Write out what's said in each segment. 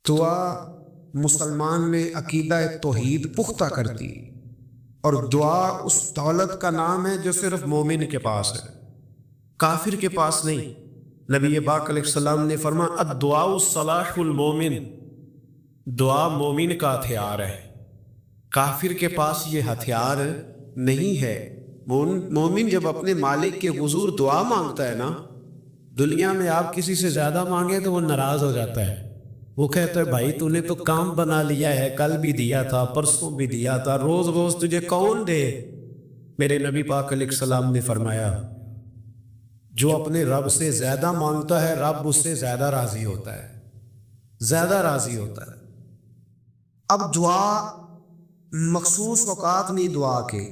دعا مسلمان میں عقیدہ توحید پختہ کرتی، اور دعا اس دولت کا نام ہے جو صرف مومن کے پاس ہے، کافر کے پاس نہیں۔ نبی پاک علیہ السلام نے فرمایا الدعاء صلاح المومن، دعا مومن کا ہتھیار ہے، کافر کے پاس یہ ہتھیار نہیں ہے۔ مومن جب اپنے مالک کے حضور دعا مانگتا ہے نا، دنیا میں آپ کسی سے زیادہ مانگے تو وہ ناراض ہو جاتا ہے، وہ کہتا ہے بھائی تو نے تو کام بنا لیا ہے، کل بھی دیا تھا، پرسوں بھی دیا تھا، روز روز تجھے کون دے؟ میرے نبی پاک علیہ السلام نے فرمایا جو اپنے رب سے زیادہ مانگتا ہے رب اس سے زیادہ راضی ہوتا ہے، زیادہ راضی ہوتا ہے۔ اب دعا مخصوص اوقات نہیں دعا کے،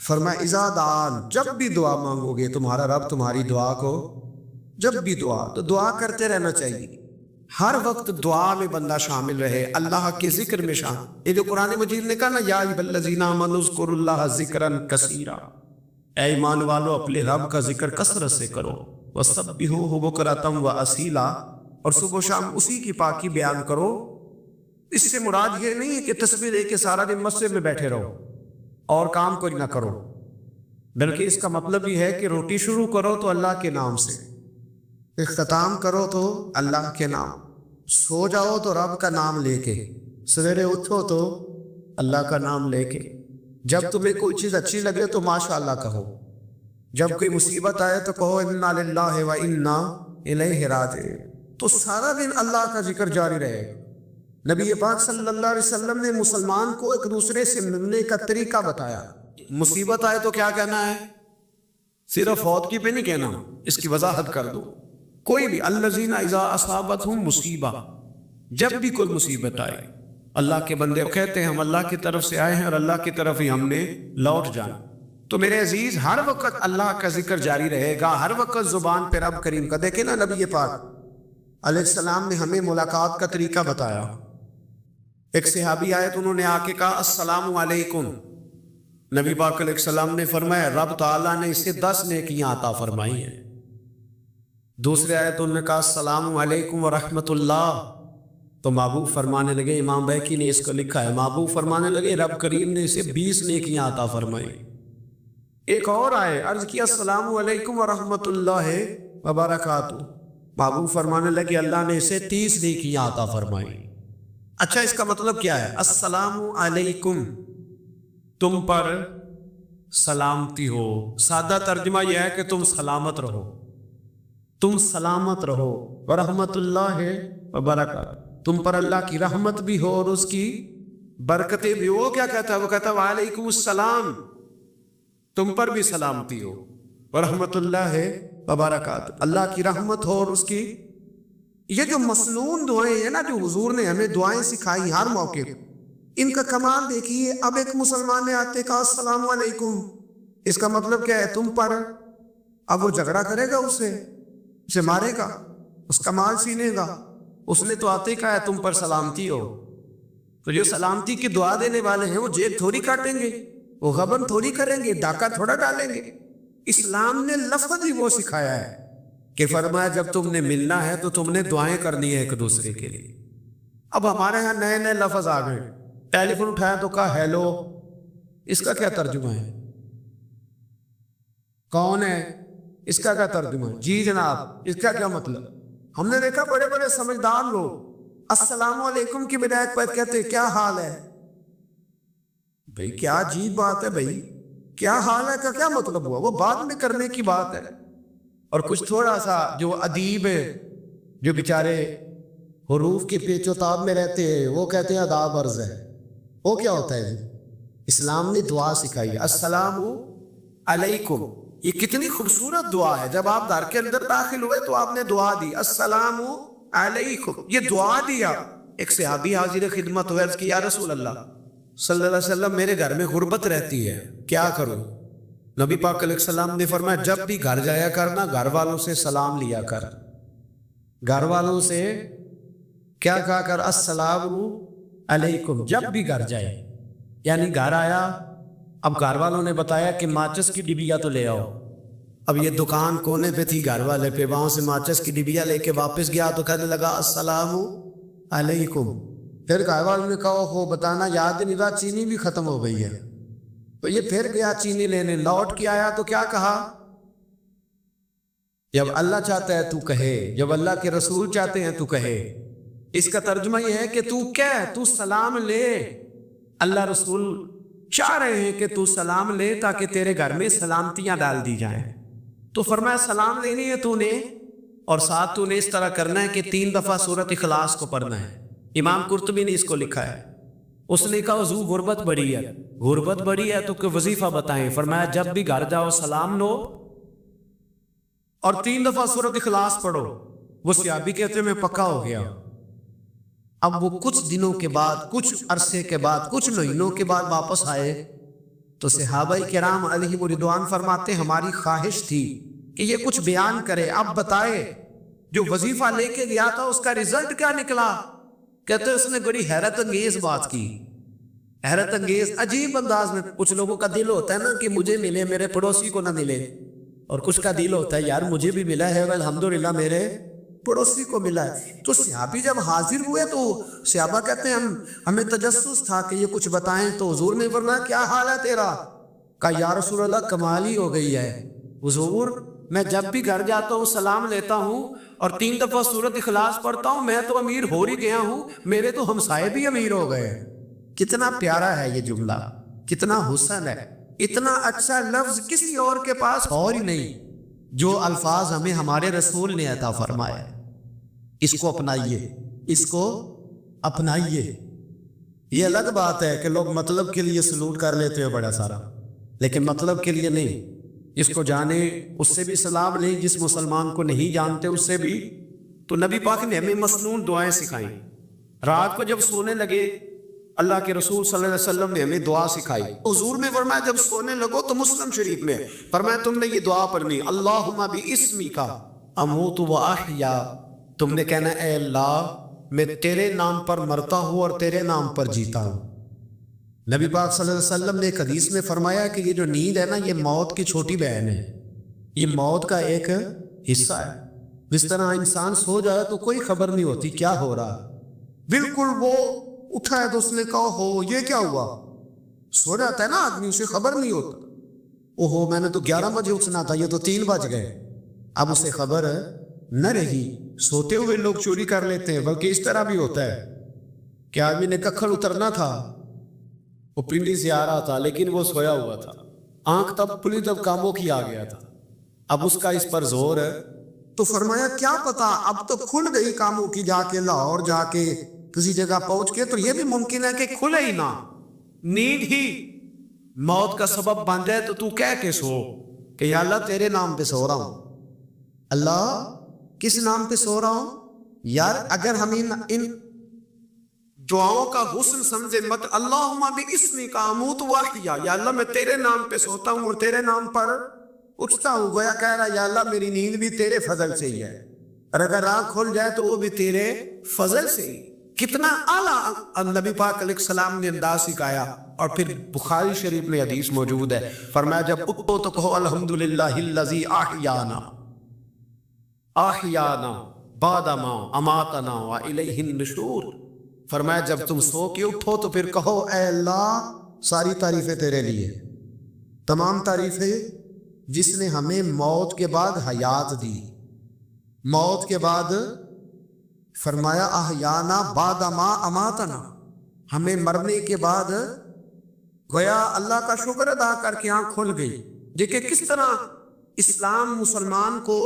فرمایا اذا دعان، جب بھی دعا مانگو گے تمہارا رب تمہاری دعا کو، جب بھی دعا کرتے رہنا چاہیے، ہر وقت دعا میں بندہ شامل رہے، اللہ کے ذکر میں شامل۔ یہ جو قرآن مجید نے کہا نا یا ایھا الذین آمنوا اذکروا اللہ ذکرا کثیرا، اے ایمان والو اپنے رب کا ذکر کثرت سے کرو، وسبحوہ بکرۃ واصیلا، اور صبح و شام اسی کی پاکی بیان کرو۔ اس سے مراد یہ نہیں ہے کہ تسبیح لے کے سارا دن مسجد میں بیٹھے رہو اور کام کوئی نہ کرو، بلکہ اس کا مطلب یہ ہے کہ روٹی شروع کرو تو اللہ کے نام سے، اختتام کرو تو اللہ کے نام، سو جاؤ تو رب کا نام لے کے، سویرے اٹھو تو اللہ کا نام لے کے، جب تمہیں کوئی چیز اچھی لگے تو ماشاءاللہ کہو، جب کوئی مصیبت آئے تو کہو انا للہ و انا الیہ راجعون، تو سارا دن اللہ کا ذکر جاری رہے گا۔ نبی پاک صلی اللہ علیہ وسلم نے مسلمان کو ایک دوسرے سے ملنے کا طریقہ بتایا۔ مصیبت آئے تو کیا کہنا ہے؟ صرف فوت کی پہ نہیں کہنا، اس کی وضاحت کر دو۔ کوئی بھی الذین اذا اصابتہم مصیبہ، جب بھی کوئی مصیبت آئے، اللہ کے بندے کہتے ہیں ہم اللہ کی طرف سے آئے ہیں اور اللہ کی طرف ہی ہم نے لوٹ جانا۔ تو میرے عزیز ہر وقت اللہ کا ذکر جاری رہے گا، ہر وقت زبان پہ رب کریم کا۔ دیکھیں نا نبی پاک علیہ السلام نے ہمیں ملاقات کا طریقہ بتایا۔ ایک صحابی آئے تو انہوں نے آ کے کہا السلام علیکم، نبی پاک علیہ السلام نے فرمایا رب تعالیٰ نے اسے 10 نیکیاں عطا فرمائی ہیں۔ دوسرے آئے تو انہوں نے کہا السلام علیکم ورحمۃ اللہ، تو محبوب فرمانے لگے، امام بیہقی نے اس کو لکھا ہے، محبوب فرمانے لگے رب کریم نے اسے 20 نیکیاں عطا فرمائی۔ ایک اور آئے، عرض کیا السلام علیکم ورحمۃ اللہ وبرکاتہ، محبوب فرمانے لگے اللہ نے اسے 30 نیکیاں عطا فرمائی۔ اچھا اس کا مطلب کیا ہے؟ السلام علیکم، تم پر سلامتی ہو، سادہ ترجمہ یہ ہے کہ تم سلامت رہو، تم سلامت رہو، ورحمۃ اللہ وبرکاتہ، تم پر اللہ کی رحمت بھی ہو اور اس کی برکتیں بھی ہو۔ وہ کیا کہتا ہے؟ وہ کہتا ہے وعلیکم السلام، تم پر بھی سلامتی ہو، ورحمۃ اللہ وبرکاتہ، اللہ کی رحمت ہو اور اس کی۔ یہ جو مسنون دعائیں ہیں نا جو حضور نے ہمیں دعائیں سکھائی ہر موقع پہ، ان کا کمال دیکھیے۔ اب ایک مسلمان نے آتے کہا السلام علیکم، اس کا مطلب کیا ہے؟ تم پر۔ اب وہ جھگڑا کرے گا اسے مارے گا، اس کا مال چھینے گا؟ اس نے تو آتے کہا ہے تم پر سلامتی ہو۔ تو جو سلامتی کی دعا دینے والے ہیں وہ جیب تھوڑی کاٹیں گے، وہ غبن تھوڑی کریں گے، ڈاکہ تھوڑا ڈالیں گے۔ اسلام نے لفظ ہی وہ سکھایا ہے کہ فرمایا جب تم نے ملنا ہے تو تم نے دعائیں کرنی ہے ایک دوسرے کے لیے۔ اب ہمارے ہاں نئے نئے لفظ آ گئے، ٹیلی فون اٹھایا تو کہا ہیلو، اس کا کیا ترجمہ ہے؟ کون ہے؟ اس کا کیا ترجمہ ہے؟ جی جناب، اس کا کیا مطلب؟ ہم نے دیکھا بڑے بڑے سمجھدار لوگ السلام علیکم کی بجائے پر کہتے کیا حال ہے؟ بھئی کیا عجیب بات ہے، بھئی کیا حال ہے کا کیا مطلب ہوا؟ وہ بعد میں کرنے کی بات ہے۔ اور کچھ تھوڑا سا جو ادیب ہے، جو بیچارے حروف کے پیچ و تاب میں رہتے ہیں، وہ کہتے ہیں آداب عرض ہے۔ وہ کیا ہوتا ہے؟ اسلام نے دعا سکھائی السلام علیکم، یہ کتنی خوبصورت دعا ہے۔ جب آپ گھر کے اندر داخل ہوئے تو آپ نے دعا دی السلام علیکم، یہ دعا دیا۔ ایک صحابی حاضر خدمت ہوئے، عرض کی یا رسول اللہ صلی اللہ علیہ وسلم میرے گھر میں غربت رہتی ہے، کیا کروں؟ نبی پاک علیہ السلام نے فرمایا جب بھی گھر جایا کرنا گھر والوں سے سلام لیا کر، گھر والوں سے کیا کہا کر؟ السلام علیکم، جب بھی گھر جائے، یعنی گھر آیا، اب گھر والوں نے بتایا کہ ماچس کی ڈبیا تو لے آؤ، اب یہ دکان کونے پہ تھی گھر والے پہ، وہاں سے ماچس کی ڈبیا لے کے واپس گیا تو کہنے لگا السلام علیکم. پھر گھر والوں نے کہا ہو بتانا یاد نہیں رہا چینی بھی ختم ہو گئی ہے. تو یہ پھر گیا چینی لینے, لوٹ کے آیا تو کیا کہا, جب اللہ چاہتا ہے تو کہے, جب اللہ کے رسول چاہتے ہیں تو کہے. اس کا ترجمہ یہ ہے کہ تو سلام لے. اللہ رسول چاہ رہے ہیں کہ تو سلام لے تاکہ تیرے گھر میں سلامتیاں ڈال دی جائیں. تو فرمایا سلام لینی ہے تو نے, اور ساتھ تو نے اس طرح کرنا ہے کہ 3 دفعہ سورۃ اخلاص کو پڑھنا ہے. امام قرطبی نے اس کو لکھا ہے. اس نے کہا حضور غربت بڑی ہے, غربت بڑی ہے تو کہ وظیفہ بتائیں. فرمایا جب بھی گھر جاؤ سلام لو اور 3 دفعہ سورۃ اخلاص پڑھو. وہ صحابی کہتے ہیں میں پکا ہو گیا. اب وہ کچھ دنوں کے بعد, کچھ عرصے کے بعد, کچھ مہینوں کے بعد واپس آئے تو صحابہ کرام علیہم رضوان فرماتے ہماری خواہش تھی کہ یہ کچھ بیان کرے, اب بتائے جو وظیفہ لے کے گیا تھا اس کا رزلٹ کیا نکلا. کہتے اس نے بڑی حیرت انگیز بات کی, حیرت انگیز عجیب انداز میں. کچھ لوگوں کا دل ہوتا ہے نا کہ مجھے ملے میرے پڑوسی کو نہ ملے, اور کچھ کا دل ہوتا ہے یار مجھے بھی ملا ہے الحمدللہ میرے پڑوسی کو ملا ہے. تو صحابی جب حاضر ہوئے تو صحابہ کہتے ہیں ہمیں تجسس تھا کہ یہ کچھ بتائیں. تو حضور نے فرمایا کیا حال ہے تیرا؟ کہا یا رسول اللہ کمال ہی ہو گئی ہے حضور, میں جب بھی گھر جاتا ہوں سلام لیتا ہوں اور 3 دفعہ سورۃ اخلاص پڑھتا ہوں. میں تو امیر ہو ہی گیا ہوں, میرے تو ہمسائے بھی امیر ہو گئے. کتنا پیارا ہے یہ جملہ, کتنا حسن ہے. اتنا اچھا لفظ کسی اور کے پاس اور ہی نہیں جو الفاظ ہمیں ہمارے رسول نے عطا فرمایا. اس کو اپنائیے, اس کو اپنائیے. یہ الگ بات ہے کہ لوگ مطلب کے لیے سلوٹ کر لیتے ہیں بڑا سارا, لیکن مطلب کے لیے نہیں. جس کو جانے اس سے بھی سلام لیں, جس مسلمان کو نہیں جانتے اس سے بھی. تو نبی پاک نے ہمیں مسنون دعائیں سکھائیں. رات کو جب سونے لگے اللہ کے رسول صلی اللہ علیہ وسلم نے ہمیں دعا سکھائی. حضور نے فرمایا جب سونے لگو تو مسلم شریف میں فرمایا تم نے یہ دعا پڑھنی, اللہم باسمک اموت و احیا. تم نے کہنا اے اللہ میں تیرے نام پر مرتا ہوں اور تیرے نام پر جیتا ہوں. نبی پاک صلی اللہ علیہ وسلم نے ایک حدیث میں فرمایا کہ یہ جو نیند ہے نا یہ موت کی چھوٹی بہن ہے, یہ موت کا ایک حصہ ہے. جس طرح انسان سو جائے تو کوئی خبر نہیں ہوتی کیا ہو رہا, بالکل وہ اٹھا ہے تو اس نے کہا ہو یہ کیا ہوا. سو جاتا ہے نا آدمی, اسے خبر نہیں ہوتا, اوہو میں نے تو 11 بجے اٹھنا تھا یہ تو 3 بج گئے. اب اسے خبر نہ رہی. سوتے ہوئے لوگ چوری کر لیتے ہیں, بلکہ اس طرح بھی ہوتا ہے کہ آدمی نے ککھل اترنا تھا, وہ پنڈی سے آ رہا تھا لیکن وہ سویا ہوا تھا, آنکھ تب کھلی تب کاموں کی آ گیا تھا, اب اس کا اس پر زور ہے. تو فرمایا کیا پتا اب تو کھل گئی کاموں کی, جا کے لاہور جا کے کسی جگہ پہنچ کے, تو یہ بھی ممکن ہے کہ کھلے ہی نہ. نیند ہی موت کا سبب بن جائے تو کہہ کے سو کہ یا اللہ تیرے نام پہ سو رہا ہوں. اللہ کس نام پہ سو رہا ہوں یار. اگر ہم ان دعاؤں کا حسن سمجھے مت, اللہم باسمک اموت و احیا, یا اللہ میں تیرے نام پہ سوتا ہوں اور تیرے نام پر اٹھتا ہوں. گویا کہہ رہا یا اللہ میری نیند بھی تیرے فضل سے ہی ہے, اور اگر آنکھ کھل جائے تو وہ بھی تیرے فضل سے ہی. کتنا اعلیٰ نبی پاک علیہ السلام نے انداز سکھایا. اور پھر بخاری شریف میں حدیث موجود ہے, فرمایا جب اٹھو تو کہو الحمدللہ الذی احیانا احیانا بعد ما اماتنا والیہ النشور. فرمایا جب تم سو کے اٹھو تو پھر کہو اے اللہ ساری تعریفیں تیرے لیے, تمام تعریفیں جس نے ہمیں موت کے بعد حیات دی. موت کے بعد فرمایا احیانا بعد ما اماتنا, ہمیں مرنے کے بعد گویا اللہ کا شکر ادا کر کے آنکھ کھل گئی. دیکھیں کس طرح اسلام مسلمان کو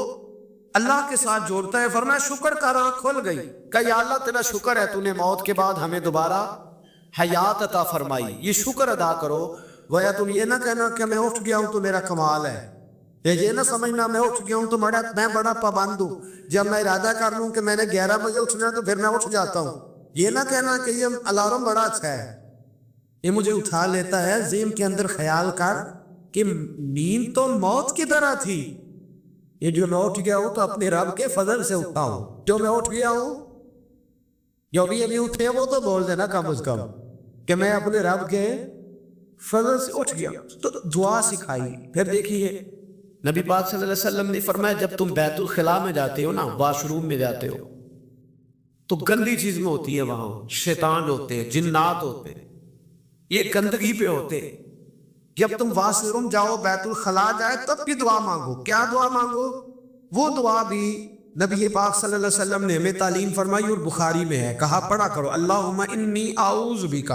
اللہ کے ساتھ جوڑتا ہے. فرمایا شکر کر آنکھ کھل گئی, کہ یا اللہ تیرا شکر ہے تو نے موت کے بعد ہمیں دوبارہ حیات عطا فرمائی, یہ شکر ادا کرو. گویا تم یہ نہ کہنا کہ میں اٹھ گیا ہوں تو میرا کمال ہے, یہ نہ سمجھنا میں اٹھ گیا ہوں تو میں بڑا پابند ہوں, جب میں ارادہ کر لوں کہ میں نے 11 بجے اٹھنا تو پھر میں اٹھ جاتا ہوں. یہ نہ کہنا کہ یہ الارم بڑا اچھا ہے, یہ مجھے اٹھا لیتا ہے. ذہن کے اندر خیال کر کہ نیند تو موت کی طرح تھی, یہ جو میں اٹھ گیا ہوں تو اپنے رب کے فضل سے اٹھا ہوں. جو میں اٹھ گیا ہوں جو بھی ابھی اٹھے وہ تو بول دینا کم از کم کہ میں اپنے رب کے فضل سے اٹھ گیا. تو دعا سکھائی. پھر دیکھیے نبی پاک صلی اللہ علیہ وسلم نے فرمایا جب تم بیت الخلاء میں جاتے ہو نا, واش روم میں جاتے ہو, تو گندی چیز میں ہوتی ہے، وہاں شیطان ہوتے ہیں، جنات ہوتے ہیں، یہ گندگی پہ ہوتے ہیں۔ جب تم واش روم جاؤ، بیت الخلا جائے، تب بھی دعا مانگو۔ کیا دعا مانگو؟ وہ دعا بھی نبی پاک صلی اللہ علیہ وسلم نے ہمیں تعلیم فرمائی اور بخاری میں ہے، کہا پڑھا کرو اللہم انی اعوذ بک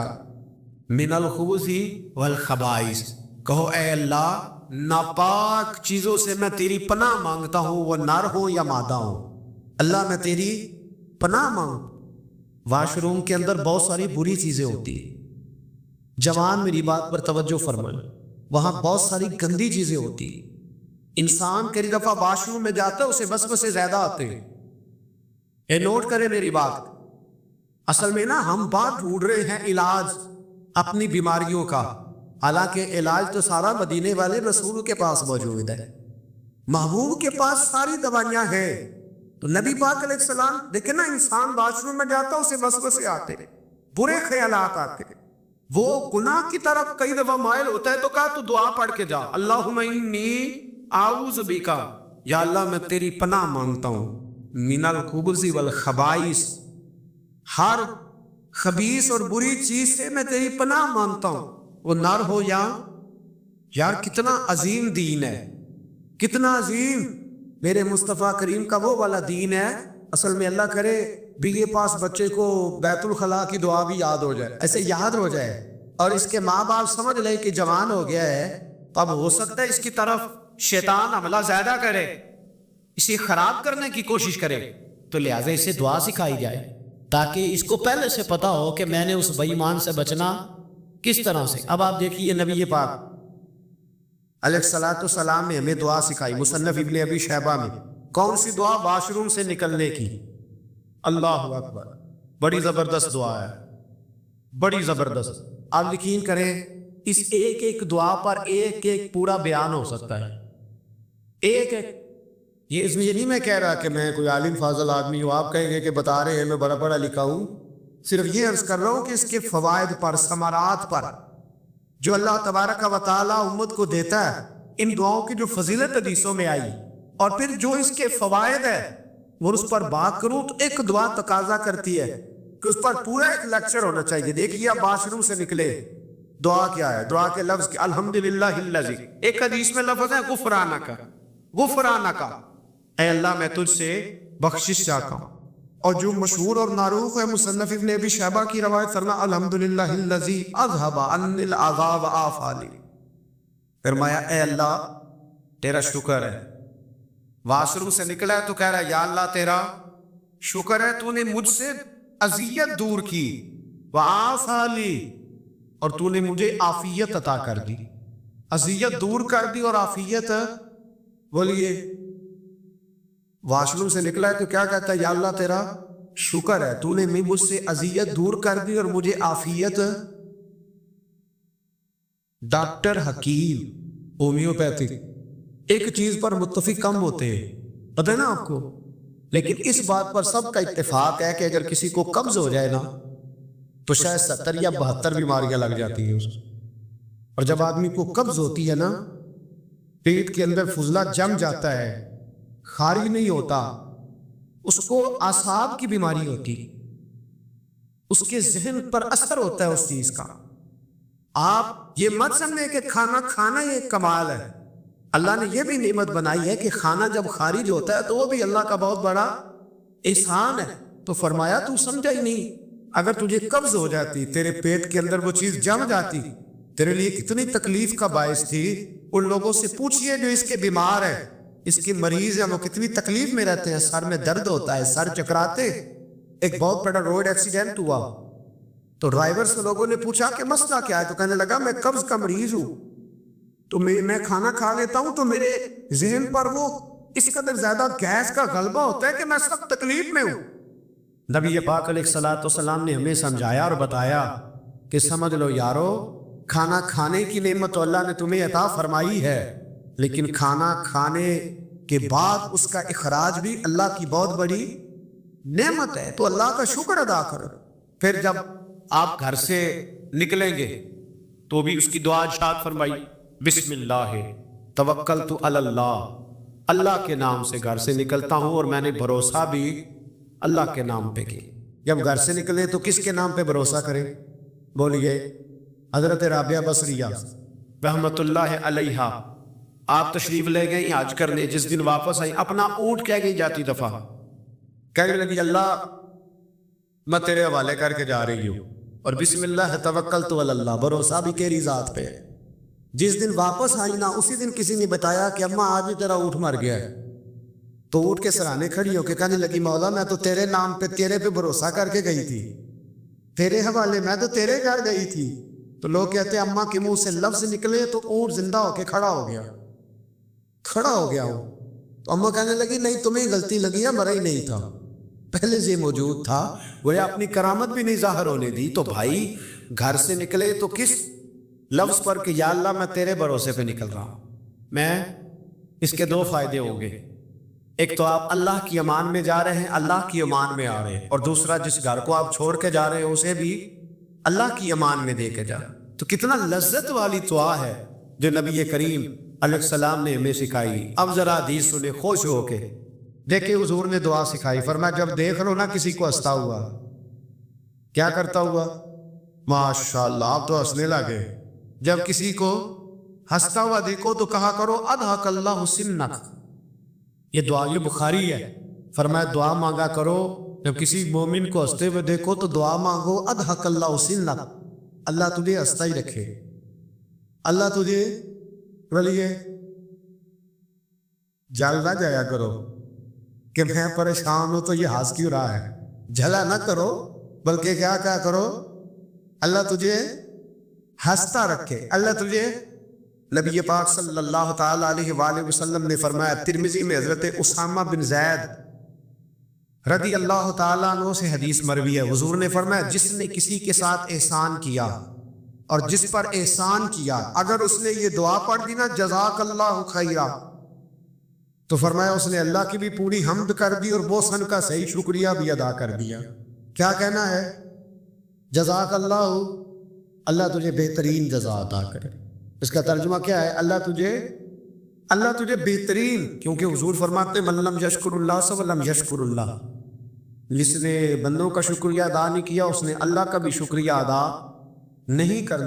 من الخبث والخبائث۔ کہو اے اللہ، ناپاک چیزوں سے میں تیری پناہ مانگتا ہوں، وہ نر ہو یا مادہ ہو۔ اللہ میں تیری پناہ مانگ۔ واش روم کے اندر بہت ساری بری چیزیں ہوتی ہیں، جوان میری بات پر توجہ فرمائیں، وہاں بہت ساری گندی چیزیں ہوتی ہیں۔ انسان کئی دفعہ واش روم میں جاتا ہے، اسے وسوسے زیادہ آتے ہیں۔ اے نوٹ کریں میری بات، اصل میں نا ہم بات ڈھونڈ رہے ہیں علاج اپنی بیماریوں کا، حالانکہ علاج تو سارا مدینے والے رسول کے پاس موجود ہے، محبوب کے پاس ساری دوائیاں ہیں۔ تو نبی پاک علیہ السلام دیکھیں نا، انسان واش روم میں جاتا ہے، اسے وسوسے آتے ہیں، برے خیالات آتے ہیں، وہ گناہ کی طرف کئی دفعہ مائل ہوتا ہے، تو کہا تو دعا پڑھ کے جا، اللہم انی اعوذ بکا، یا اللہ میں تیری پناہ مانگتا ہوں، من الخبث والخبائث، ہر خبیث اور بری چیز سے میں تیری پناہ مانگتا ہوں، وہ نر ہو یا یار کتنا عظیم دین ہے، کتنا عظیم میرے مصطفیٰ کریم کا وہ والا دین ہے۔ اصل میں اللہ کرے بھی یہ پاس بچے کو بیت الخلا کی دعا بھی یاد ہو جائے، ایسے یاد ہو جائے، اور اس کے ماں باپ سمجھ لے کہ جوان ہو گیا ہے، تو اب ہو سکتا ہے اس کی طرف شیطان حملہ زیادہ کرے، اسے خراب کرنے کی کوشش کرے، تو لہٰذا اسے دعا سکھائی جائے تاکہ اس کو پہلے سے پتا ہو کہ میں نے اس بے ایمان سے بچنا کس طرح سے۔ اب آپ دیکھیے نبی پاک علیہ الصلوۃ والسلام نے ہمیں دعا سکھائی، مصنف ابن ابی شیبہ میں۔ کون سی دعا؟ واش روم سے نکلنے کی۔ اللہ اکبر، بڑی زبردست دعا ہے، بڑی زبردست۔ آپ یقین کریں اس ایک ایک دعا پر ایک ایک پورا بیان ہو سکتا ہے، ایک ایک۔ یہ اس میں یہ نہیں میں کہہ رہا کہ میں کوئی عالم فاضل آدمی ہوں، آپ کہیں گے کہ بتا رہے ہیں میں بڑا پڑھا لکھا ہوں، صرف یہ عرض کر رہا ہوں کہ اس کے فوائد پر، ثمرات پر جو اللہ تبارک و تعالیٰ امت کو دیتا ہے، ان دعاؤں کی جو فضیلت حدیثوں میں آئی، اور پھر جو اس کے فوائد ہے وہ اس پر بات کروں تو ایک دعا تقاضا کرتی ہے کہ اس پر پورا ایک لیکچر ہونا چاہیے۔ دیکھیے آپ واش روم سے نکلے، دعا کیا ہے؟ دعا کے لفظ کی الحمدللہ الذی، ایک حدیث میں لفظ ہے غفرانک، غفرانک، اے اللہ میں تجھ سے بخشش چاہتا ہوں۔ اور جو مشہور اور معروف ہے مصنف ابن ابی شیبہ کی روایت، فرمایا الحمدللہ الذی اذھب عنی العذاب وعافانی، فرمایا اے اللہ تیرا شکر ہے، واش روم سے نکلا ہے تو کہہ رہا ہے یا اللہ تیرا شکر ہے، تو نے مجھ سے اذیت دور کی، وعافانی، اور تو نے مجھے عافیت عطا کر دی، اذیت دور کر دی اور عافیت۔ بولیے واش روم سے نکلا ہے تو کیا کہتا ہے؟ یا اللہ تیرا شکر ہے، تو نے مجھ سے اذیت دور کر دی اور مجھے عافیت۔ ڈاکٹر حکیم ہومیوپیتھی ایک چیز پر متفق کم ہوتے ہیں، پتہ ہے نا آپ کو، لیکن اس بات پر سب کا اتفاق ہے کہ اگر کسی کو قبض ہو جائے نا تو شاید 70 یا 72 بیماریاں لگ جاتی ہیں اس کو۔ اور جب آدمی کو قبض ہوتی ہے نا، پیٹ کے اندر فضلہ جم جاتا ہے، خارج نہیں ہوتا، اس کو اعصاب کی بیماری ہوتی، اس کے ذہن پر اثر ہوتا ہے اس چیز کا۔ آپ یہ مت سمجھیں کہ کھانا کھانا یہ کمال ہے، اللہ نے یہ بھی نعمت بنائی ہے کہ کھانا جب خارج ہوتا ہے تو وہ بھی اللہ کا بہت بڑا احسان ہے۔ تو فرمایا تو سمجھا ہی نہیں، اگر تجھے قبض ہو جاتی، تیرے پیٹ کے اندر وہ چیز جم جاتی، تیرے لیے کتنی تکلیف کا باعث تھی۔ ان لوگوں سے پوچھئے جو اس کے بیمار ہے، اس کے مریض ہیں، وہ کتنی تکلیف میں رہتے ہیں، سر میں درد ہوتا ہے، سر چکراتے۔ ایک بہت بڑا روڈ ایکسیڈنٹ ہوا تو ڈرائیور سے لوگوں نے پوچھا کہ مسئلہ کیا ہے، تو کہنے لگا میں قبض کا مریض ہوں، تو میں کھانا کھا لیتا ہوں تو میرے ذہن پر وہ اس قدر زیادہ گیس کا غلبہ ہوتا ہے کہ میں سخت تکلیف میں ہوں۔ نبی پاک علیہ الصلوۃ والسلام نے ہمیں سمجھایا اور بتایا کہ سمجھ لو یارو، کھانا کھانے کی نعمت اللہ نے تمہیں عطا فرمائی ہے، لیکن کھانا کھانے کے بعد اس کا اخراج بھی اللہ کی بہت بڑی نعمت ہے، تو اللہ کا شکر ادا کرو۔ پھر جب آپ گھر سے نکلیں گے تو بھی اس کی دعا ارشاد فرمائی، بسم اللہ توکلت علی اللہ، اللہ کے نام سے گھر سے نکلتا ہوں اور میں نے بھروسہ بھی اللہ کے نام پہ کی۔ جب گھر سے نکلے تو کس کے نام پہ بھروسہ کریں؟ بولیے حضرت رابعہ بصریہ رحمت اللہ علیہا، آپ تشریف لے گئے حج کرنے، جس دن واپس آئی اپنا اونٹ کہہ گئی جاتی دفعہ، کہنے لگی اللہ میں تیرے حوالے کر کے جا رہی ہوں، اور بسم اللہ توکلت علی اللہ، بھروسہ بھی تیری ذات پہ ہے۔ جس دن واپس آئی نا اسی دن کسی نے بتایا کہ اماں آج بھی تیرا اونٹ مر گیا ہے، تو اونٹ کے سرانے کھڑی ہو کے کہنے لگی مولا میں تو تیرے نام پہ تیرے پہ بھروسہ کر کے گئی تھی، تیرے حوالے میں تو تیرے گھر گئی تھی۔ تو لوگ کہتے ہیں اماں کے منہ سے لفظ نکلے تو اونٹ زندہ ہو کے کھڑا ہو گیا ہو۔ تو اماں کہنے لگی نہیں تمہیں غلطی لگی ہے، مرا ہی نہیں تھا، پہلے سے موجود تھا، وہ اپنی کرامت بھی نہیں ظاہر ہونے دی۔ تو بھائی گھر سے نکلے تو کس لفظ پر کہ یا اللہ میں تیرے بھروسے پہ نکل رہا ہوں، میں اس کے دو فائدے ہوں گے، ایک تو آپ اللہ کی امان میں جا رہے ہیں، اللہ کی امان میں آ رہے ہیں، اور دوسرا جس گھر کو آپ چھوڑ کے جا رہے ہیں اسے بھی اللہ کی امان میں دے کے جا۔ تو کتنا لذت والی دعا ہے جو نبی کریم علیہ السلام نے ہمیں سکھائی۔ اب ذرا حدیث سنے خوش ہو کے، دیکھیں حضور نے دعا سکھائی، فرمایا جب دیکھ لو نا کسی کو ہنستا ہوا، کیا کرتا ہوا؟ ماشاءاللہ، آپ تو ہنسنے لگے۔ جب کسی کو ہنستا ہوا دیکھو تو کہا کرو اضحک اللہ سنک، یہ دعا یہ بخاری ہے، فرمایا دعا مانگا کرو جب کسی مومن کو ہنستے ہوئے دیکھو تو دعا مانگو اضحک اللہ سنک، اللہ تجھے ہنستا ہی رکھے، اللہ تجھے بولیے جل نہ جایا کرو کہ میں پریشان ہوں تو یہ ہنس کیوں رہا ہے، جھلا نہ کرو، بلکہ کیا کرو اللہ تجھے ہنستا رکھے، اللہ تجھے۔ نبی پاک صلی اللہ تعالی علیہ وآلہ وسلم نے فرمایا، ترمذی میں حضرت اسامہ بن زید رضی اللہ تعالیٰ عنہ سے حدیث مروی ہے، حضور نے فرمایا جس نے کسی کے ساتھ احسان کیا اور جس پر احسان کیا، اگر اس نے یہ دعا پڑھ دی نا جزاک اللہ خیرا، تو فرمایا اس نے اللہ کی بھی پوری حمد کر دی اور بوسن کا صحیح شکریہ بھی ادا کر دیا۔ کیا کہنا ہے؟ جزاک اللہ، اللہ تجھے بہترین جزا عطا کرے۔ اس کا ترجمہ کیا ہے؟ اللہ تجھے بہترین، کیونکہ حضور فرماتے من لم یشکر اللہ فلم یشکر اللہ، جس نے بندوں کا شکریہ ادا نہیں کیا اس نے اللہ کا بھی شکریہ ادا نہیں کرنا۔